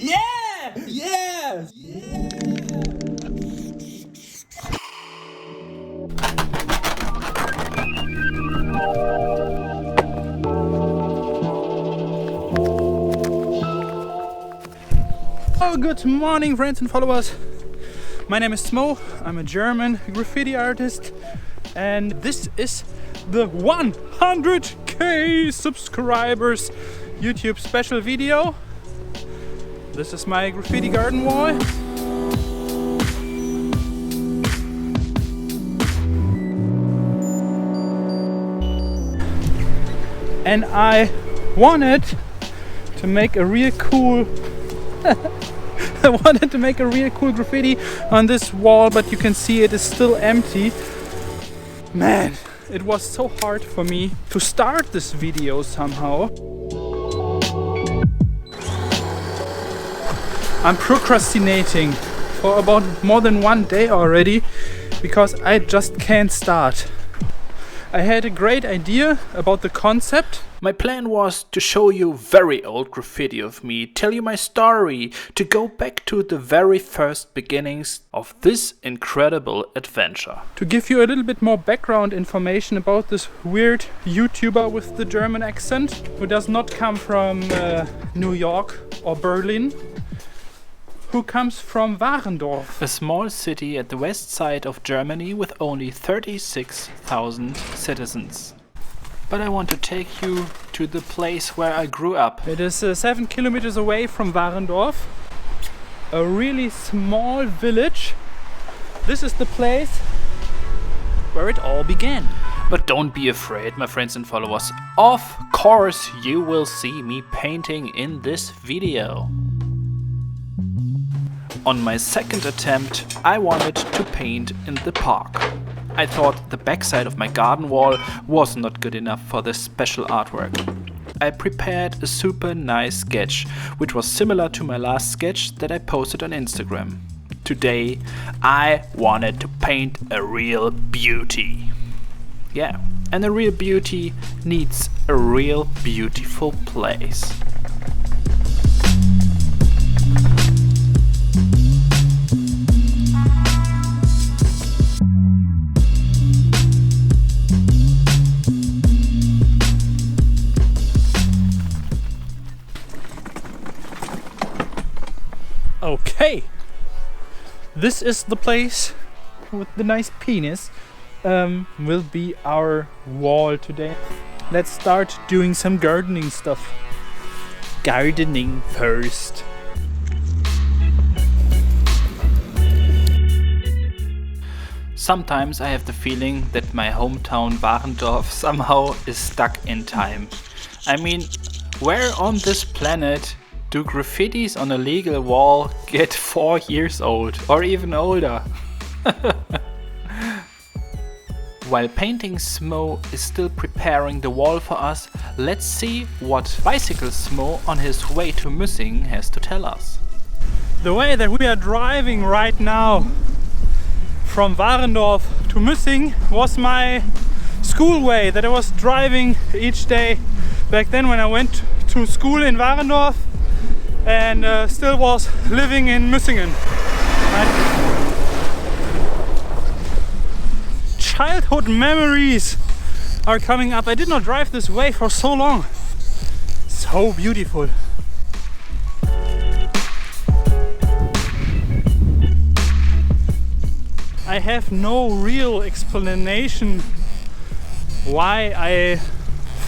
Yeah! Yeah! Yeah! Oh, good morning, friends and followers. My name is SMOE. I'm a German graffiti artist, and this is the 100k subscribers YouTube special video. This is my graffiti garden wall. And I wanted to make a real cool graffiti on this wall, but you can see it is still empty. Man, it was so hard for me to start this video somehow. I'm procrastinating for about more than 1 day already because I just can't start. I had a great idea about the concept. My plan was to show you very old graffiti of me, tell you my story, to go back to the very first beginnings of this incredible adventure. To give you a little bit more background information about this weird YouTuber with the German accent, who does not come from New York or Berlin, who comes from Warendorf, a small city at the west side of Germany with only 36,000 citizens. But I want to take you to the place where I grew up. It is 7 kilometers away from Warendorf, a really small village. This is the place where it all began. But don't be afraid, my friends and followers. Of course you will see me painting in this video. On my second attempt, I wanted to paint in the park. I thought the backside of my garden wall was not good enough for this special artwork. I prepared a super nice sketch, which was similar to my last sketch that I posted on Instagram. Today, I wanted to paint a real beauty. Yeah, and a real beauty needs a real beautiful place. Okay, this is the place with the nice penis. Will be our wall today. Let's start doing some gardening stuff. Gardening first. Sometimes I have the feeling that my hometown Warendorf somehow is stuck in time. I mean, where on this planet do graffitis on a legal wall get 4 years old or even older? While painting SMOE is still preparing the wall for us, let's see what Bicycle SMOE on his way to Müssing has to tell us. The way that we are driving right now from Warendorf to Müssing was my school way that I was driving each day back then when I went to school in Warendorf and still was living in Müssingen. Childhood memories are coming up. I did not drive this way for so long. So beautiful. I have no real explanation why I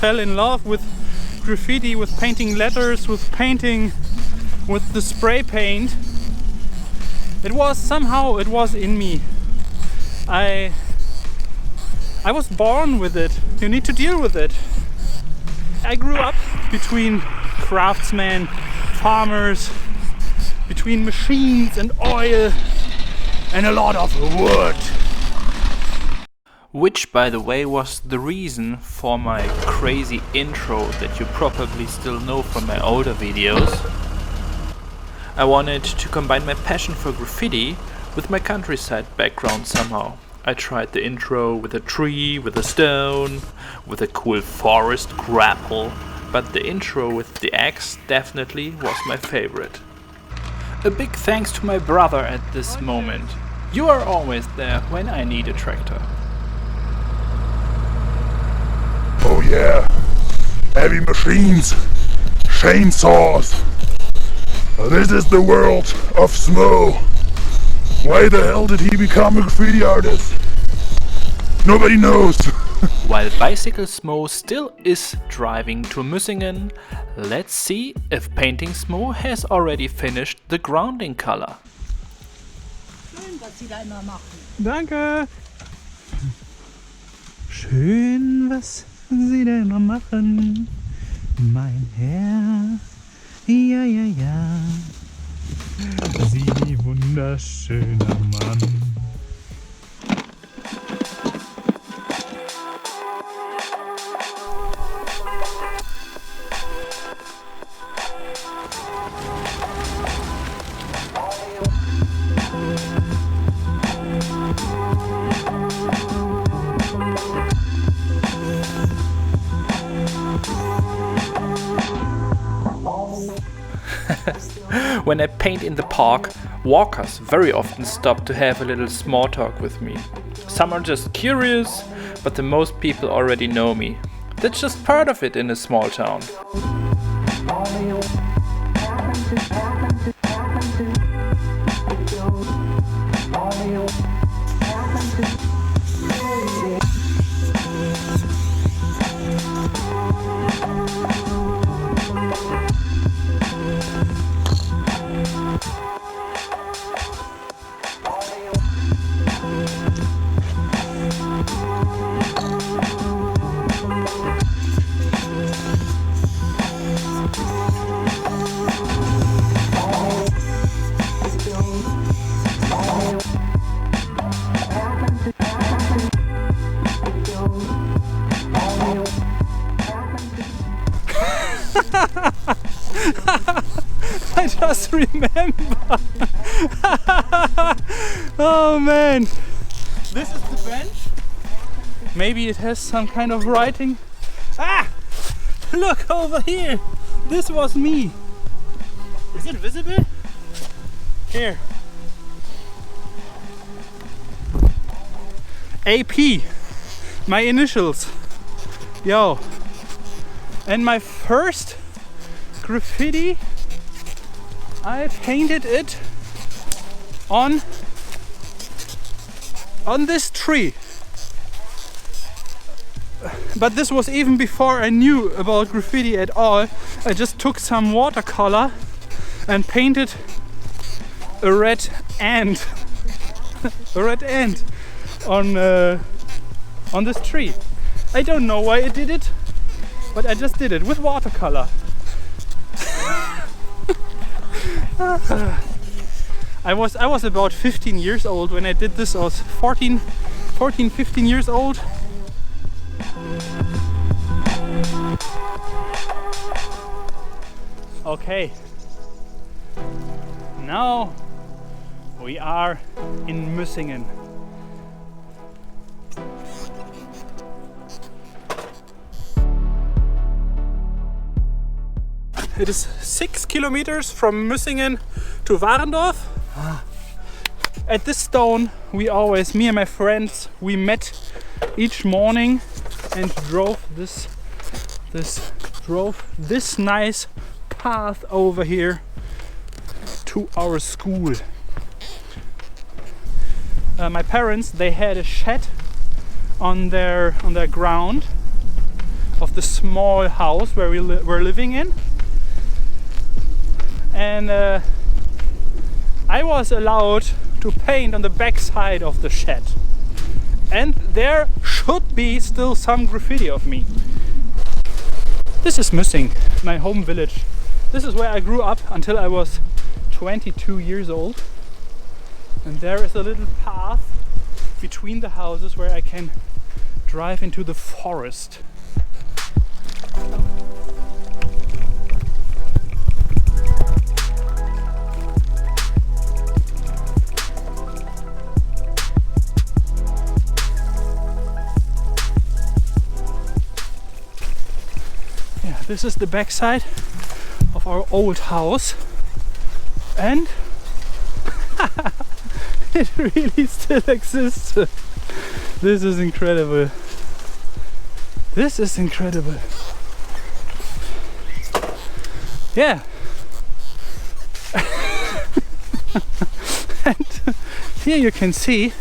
fell in love with graffiti, with painting letters, with painting with the spray paint. It was somehow, it was in me. I was born with it. You need to deal with it. I grew up between craftsmen, farmers, between machines and oil and a lot of wood. Which, by the way, was the reason for my crazy intro that you probably still know from my older videos. I wanted to combine my passion for graffiti with my countryside background somehow. I tried the intro with a tree, with a stone, with a cool forest grapple, but the intro with the axe definitely was my favorite. A big thanks to my brother at this moment. You are always there when I need a tractor. Oh yeah, heavy machines, chainsaws. This is the world of SMOE. Why the hell did he become a graffiti artist? Nobody knows. While Bicycle SMOE still is driving to Müssingen, let's see if Painting SMOE has already finished the grounding color. Schön, was Sie da immer machen. Danke. Schön, was Sie da immer machen, mein Herr. Ja, ja, ja. Sie wunderschöner Mann. When I paint in the park, walkers very often stop to have a little small talk with me. Some are just curious, but the most people already know me. That's just part of it in a small town. I just remember. Oh man. This is the bench. Maybe it has some kind of writing. Ah! Look over here. This was me. Is it visible? Here. AP. My initials. Yo. And my first graffiti, I painted it on this tree. But this was even before I knew about graffiti at all. I just took some watercolor and painted a red ant, a red ant on this tree. I don't know why I did it, but I just did it with watercolor. I was about 15 years old when I did this. I was 14, 15 years old. Okay, now we are in Müssingen. It is 6 kilometers from Müssingen to Warendorf. At this stone we always, me and my friends, we met each morning and drove this nice path over here to our school. My parents, they had a shed on their ground of the small house where we were living in. And I was allowed to paint on the back side of the shed, and there should be still some graffiti of me. This is Müssing, my home village. This is where I grew up until I was 22 years old, and there is a little path between the houses where I can drive into the forest. This is the backside of our old house, and It really still exists. This is incredible. This is incredible. Yeah. And here you can see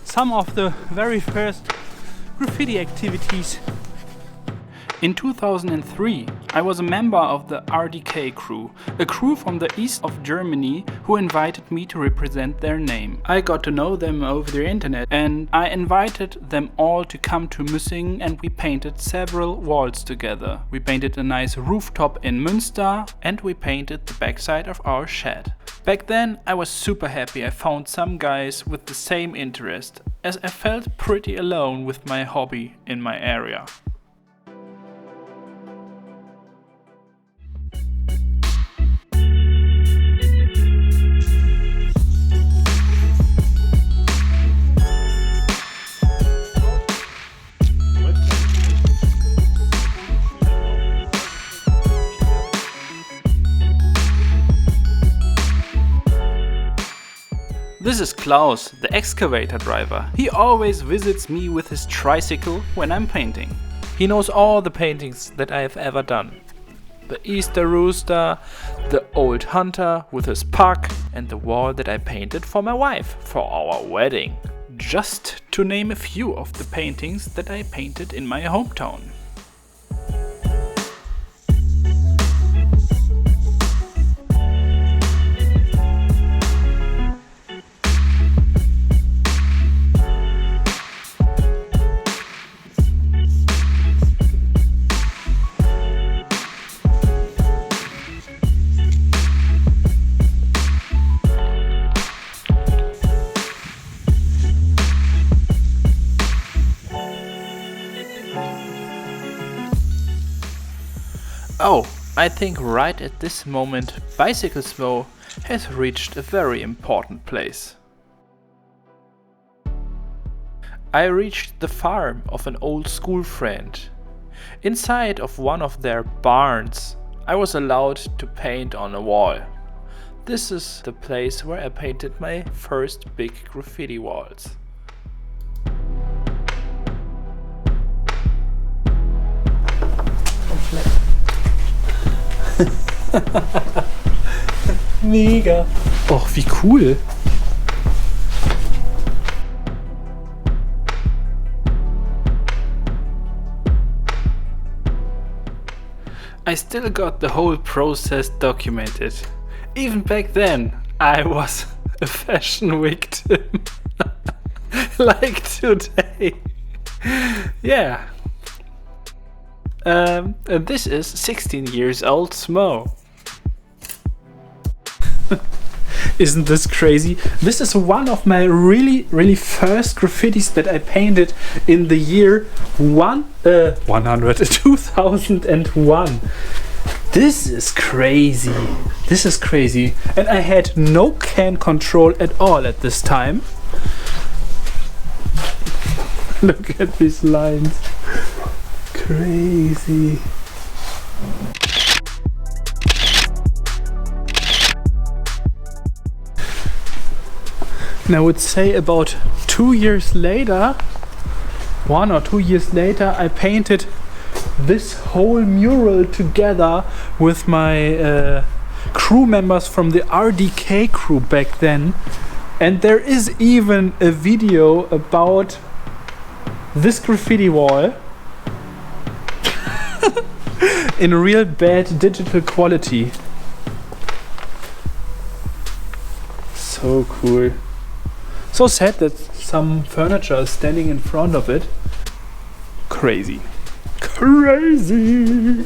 some of the very first graffiti activities. In 2003, I was a member of the RDK crew, a crew from the east of Germany who invited me to represent their name. I got to know them over the internet and I invited them all to come to Müssing and we painted several walls together. We painted a nice rooftop in Münster and we painted the backside of our shed. Back then I was super happy I found some guys with the same interest, as I felt pretty alone with my hobby in my area. This is Klaus, the excavator driver. He always visits me with his tricycle when I'm painting. He knows all the paintings that I have ever done. The Easter rooster, the old hunter with his puck, and the wall that I painted for my wife for our wedding. Just to name a few of the paintings that I painted in my hometown. Oh, I think right at this moment Bicycle SMOE has reached a very important place. I reached the farm of an old school friend. Inside of one of their barns, I was allowed to paint on a wall. This is the place where I painted my first big graffiti walls. Mega. Oh, wie cool. I still got the whole process documented. Even back then, I was a fashion victim. Like today. Yeah. And this is 16 years old SMOE. Isn't this crazy? This is one of my really first graffitis that I painted in the year 2001. This is crazy. This is crazy. And I had no can control at all at this time. Look at these lines. Crazy. And I would say about 2 years later, 1 or 2 years later, I painted this whole mural together with my crew members from the RDK crew back then. And there is even a video about this graffiti wall in real bad digital quality. So cool. So sad that some furniture is standing in front of it. Crazy. Crazy!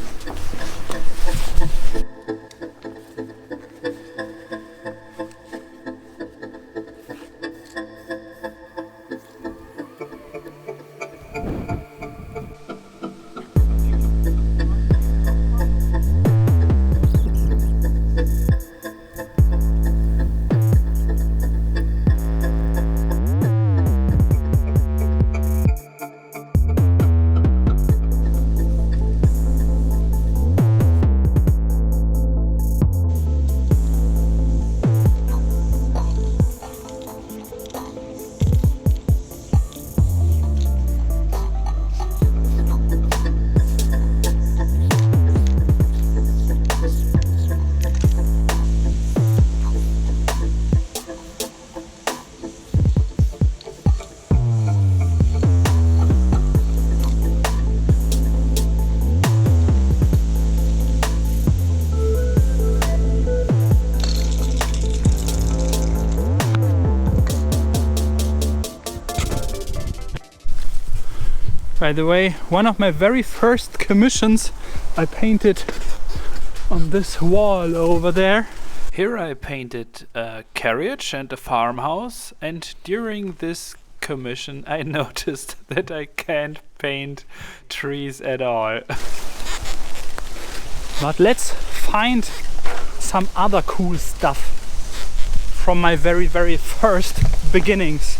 By the way, one of my very first commissions I painted on this wall over there. Here I painted a carriage and a farmhouse, and during this commission I noticed that I can't paint trees at all. But let's find some other cool stuff from my very first beginnings.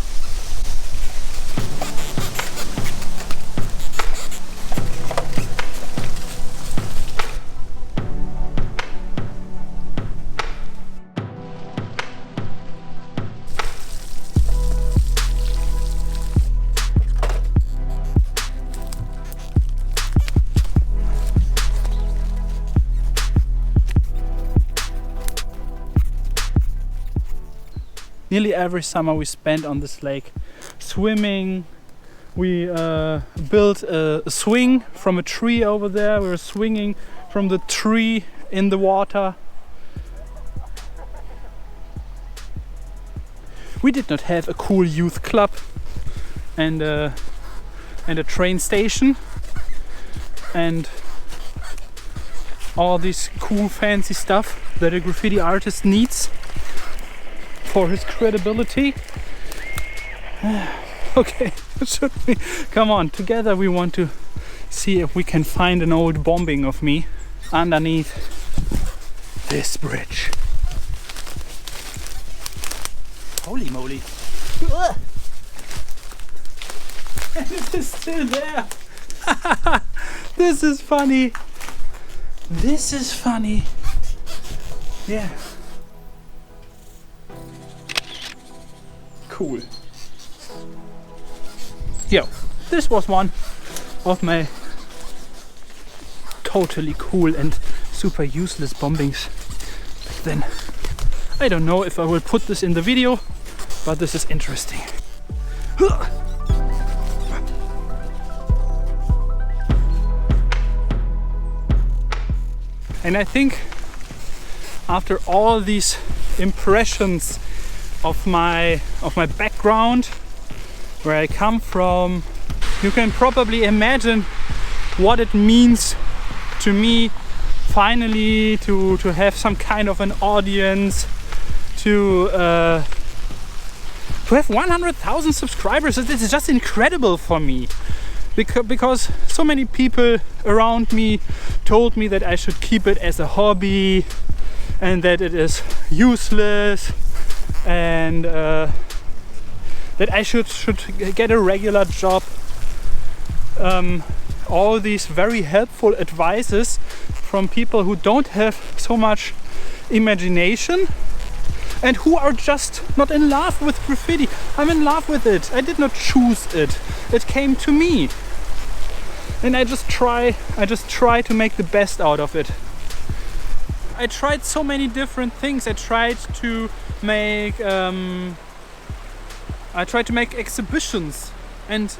Nearly every summer we spent on this lake swimming. We built a swing from a tree over there. We were swinging from the tree in the water. We did not have a cool youth club and a train station and all this cool fancy stuff that a graffiti artist needs for his credibility. Okay, should we come on together? We want to see if we can find an old bombing of me underneath this bridge. Holy moly! And it is still there. This is funny. This is funny. Yeah. Cool. Yo, this was one of my totally cool and super useless bombings back then. I don't know if I will put this in the video, but this is interesting. And I think after all these impressions of my background, where I come from, you can probably imagine what it means to me finally to have some kind of an audience, to have 100,000 subscribers. This is just incredible for me, because so many people around me told me that I should keep it as a hobby and that it is useless, and that I should get a regular job. All these very helpful advices from people who don't have so much imagination and who are just not in love with graffiti. I'm in love with it. I did not choose it. It came to me. And I just try to make the best out of it. I tried so many different things. I tried to make exhibitions, and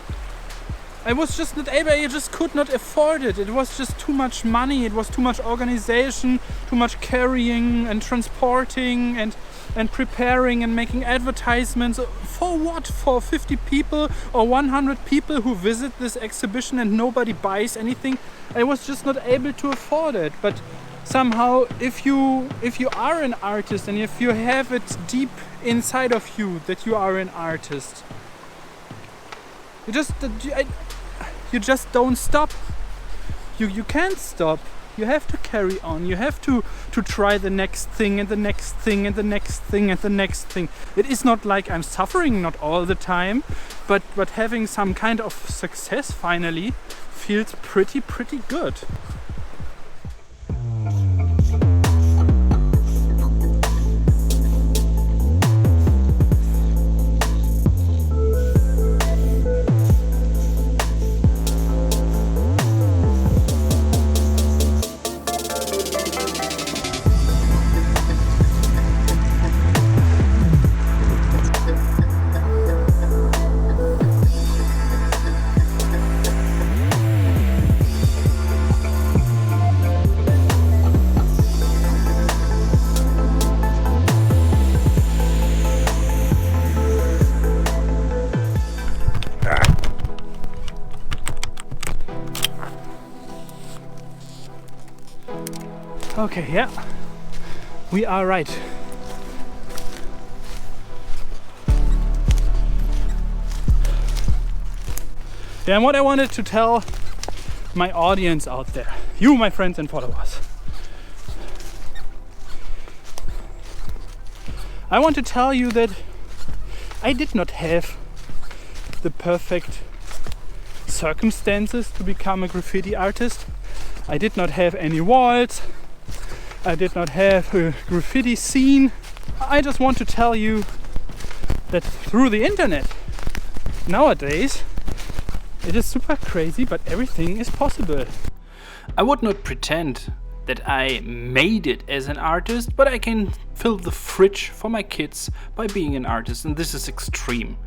I was just not able. I just could not afford it. It was just too much money. It was too much organization, too much carrying and transporting and preparing and making advertisements. For what? For 50 people or 100 people who visit this exhibition and nobody buys anything? I was just not able to afford it. But somehow, if you are an artist and if you have it deep inside of you that you are an artist, you just don't stop. You can't stop. You have to carry on. You have to try the next thing and the next thing and the next thing and the next thing. It is not like I'm suffering not all the time, but having some kind of success finally feels pretty good. Okay, yeah, we are right. Yeah, and what I wanted to tell my audience out there, you, my friends and followers, I want to tell you that I did not have the perfect circumstances to become a graffiti artist. I did not have any walls. I did not have a graffiti scene. I just want to tell you that through the internet, nowadays, it is super crazy, but everything is possible. I would not pretend that I made it as an artist, but I can fill the fridge for my kids by being an artist, and this is extreme.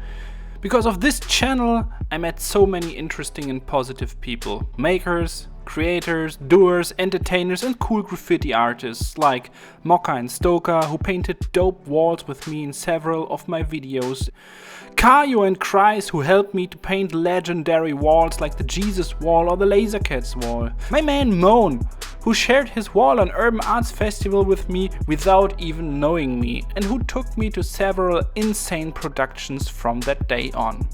Because of this channel, I met so many interesting and positive people. Makers, creators, doers, entertainers and cool graffiti artists like Mokka and Stoker, who painted dope walls with me in several of my videos. Kayo and Kreis, who helped me to paint legendary walls like the Jesus wall or the Laser Cats wall. My man Moan, who shared his wall on Urban Arts Festival with me without even knowing me, and who took me to several insane productions from that day on.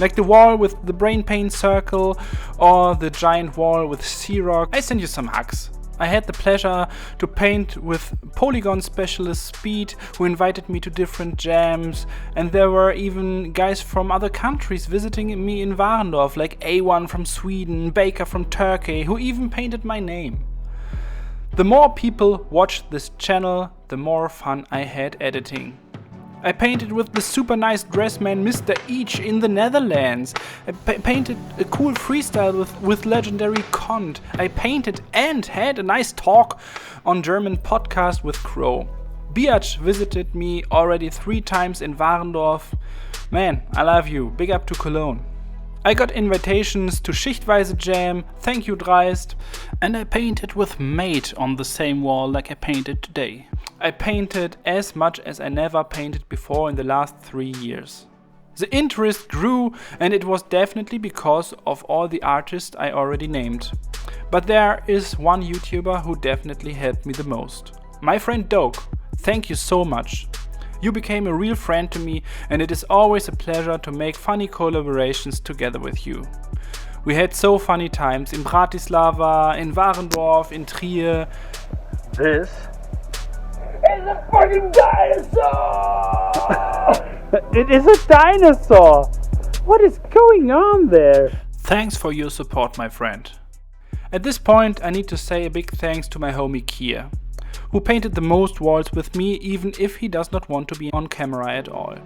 Like the wall with the brain paint circle or the giant wall with Xerox. I send you some hugs. I had the pleasure to paint with polygon specialist Speed, who invited me to different jams, and there were even guys from other countries visiting me in Warendorf, like A1 from Sweden, Baker from Turkey, who even painted my name. The more people watched this channel, the more fun I had editing. I painted with the super nice dressman Mr. Each in the Netherlands. I painted a cool freestyle with legendary Kont. I painted and had a nice talk on German podcast with Crow. Biatch visited me already 3 times in Warendorf. Man, I love you. Big up to Cologne. I got invitations to Schichtweise Jam, thank you Dreist, and I painted with Mate on the same wall like I painted today. I painted as much as I never painted before in the last 3 years. The interest grew, and it was definitely because of all the artists I already named. But there is one YouTuber who definitely helped me the most. My friend Doke, thank you so much. You became a real friend to me, and it is always a pleasure to make funny collaborations together with you. We had so funny times in Bratislava, in Warendorf, in Trier. This is a fucking dinosaur! It is a dinosaur! What is going on there? Thanks for your support, my friend. At this point, I need to say a big thanks to my homie Kier, who painted the most walls with me, even if he does not want to be on camera at all.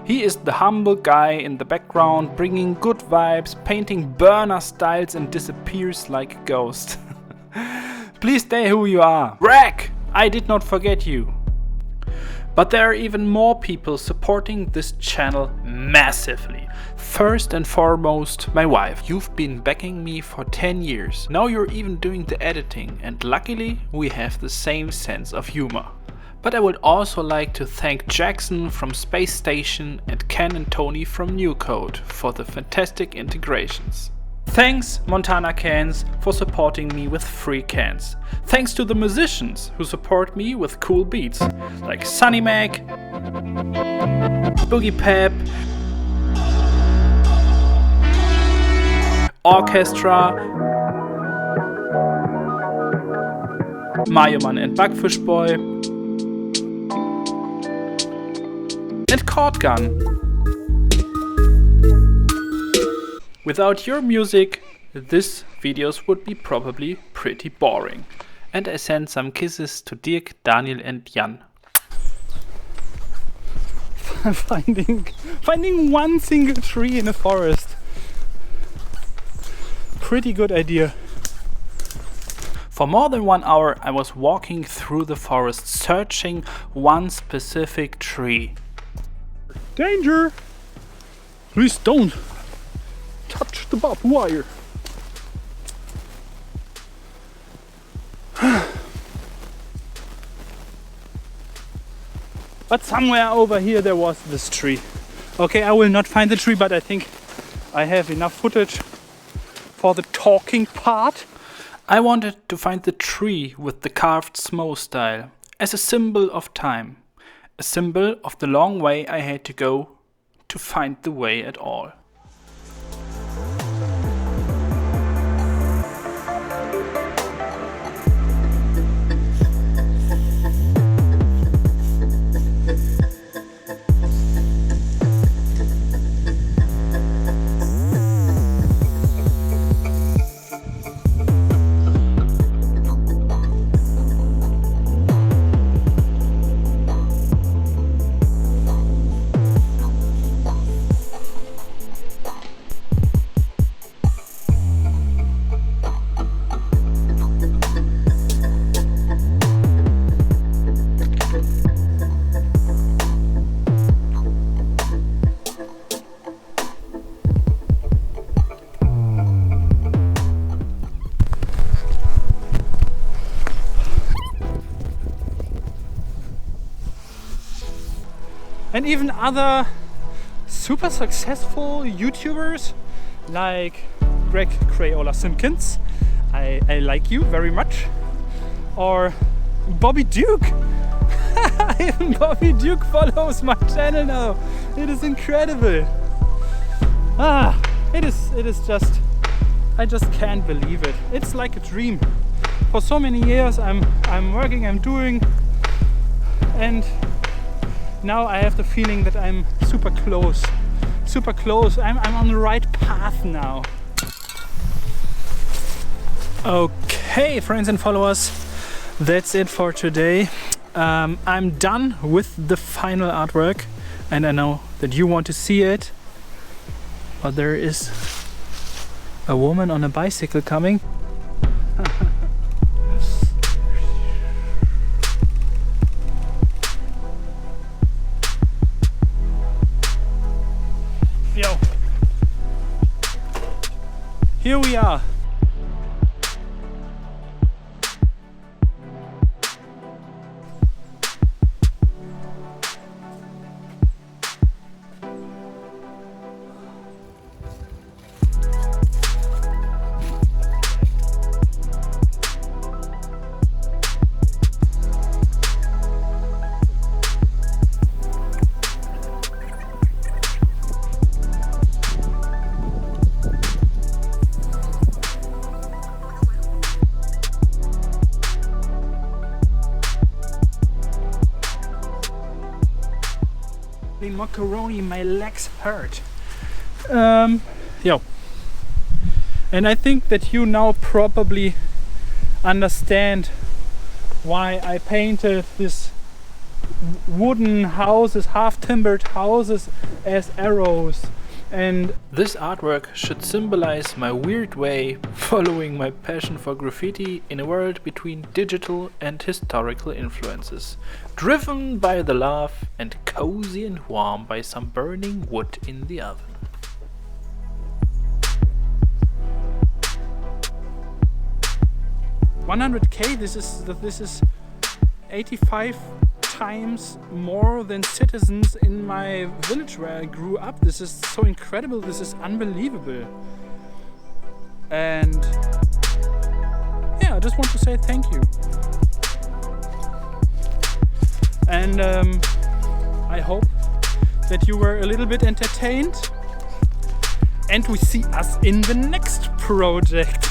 He is the humble guy in the background, bringing good vibes, painting burner styles and disappears like a ghost. Please stay who you are. Rack! I did not forget you. But there are even more people supporting this channel massively. First and foremost, my wife. You've been backing me for 10 years. Now you're even doing the editing, and luckily we have the same sense of humor. But I would also like to thank Jackson from Space Station and Ken and Tony from New Code for the fantastic integrations. Thanks Montana Cans for supporting me with free cans. Thanks to the musicians who support me with cool beats like Sunnymac, Boogie Pep, Orkeztra, Mario Man and Bugfish Boy, and Cord Gun. Without your music, these videos would be probably pretty boring. And I send some kisses to Dirk, Daniel and Jan. Finding one single tree in a forest. Pretty good idea. For more than 1 hour I was walking through the forest searching one specific tree. Danger! Please don't touch the barbed wire. But somewhere over here there was this tree. Okay, I will not find the tree, but I think I have enough footage for the talking part. I wanted to find the tree with the carved SMOE style as a symbol of time, a symbol of the long way I had to go to find the way at all. And even other super successful YouTubers like Greg Crayola Simpkins, I like you very much, or Bobby Duke. Even Bobby Duke follows my channel now. It is incredible. It is just, I just can't believe it. It's like a dream. For so many years I'm working, I'm doing, and now I have the feeling that I'm super close. I'm on the right path now. Okay, friends and followers, that's it for today. I'm done with the final artwork, and I know that you want to see it. But there is a woman on a bicycle coming. Yo, here we are. Macaroni, my legs hurt. Yo. And I think that you now probably understand why I painted this wooden houses, half-timbered houses as arrows. And this artwork should symbolize my weird way following my passion for graffiti in a world between digital and historical influences, driven by the love and cozy and warm by some burning wood in the oven. $100K, this is 85 times more than citizens in my village where I grew up. This is so incredible, this is unbelievable. And yeah, I just want to say thank you. And I hope that you were a little bit entertained, and we see us in the next project.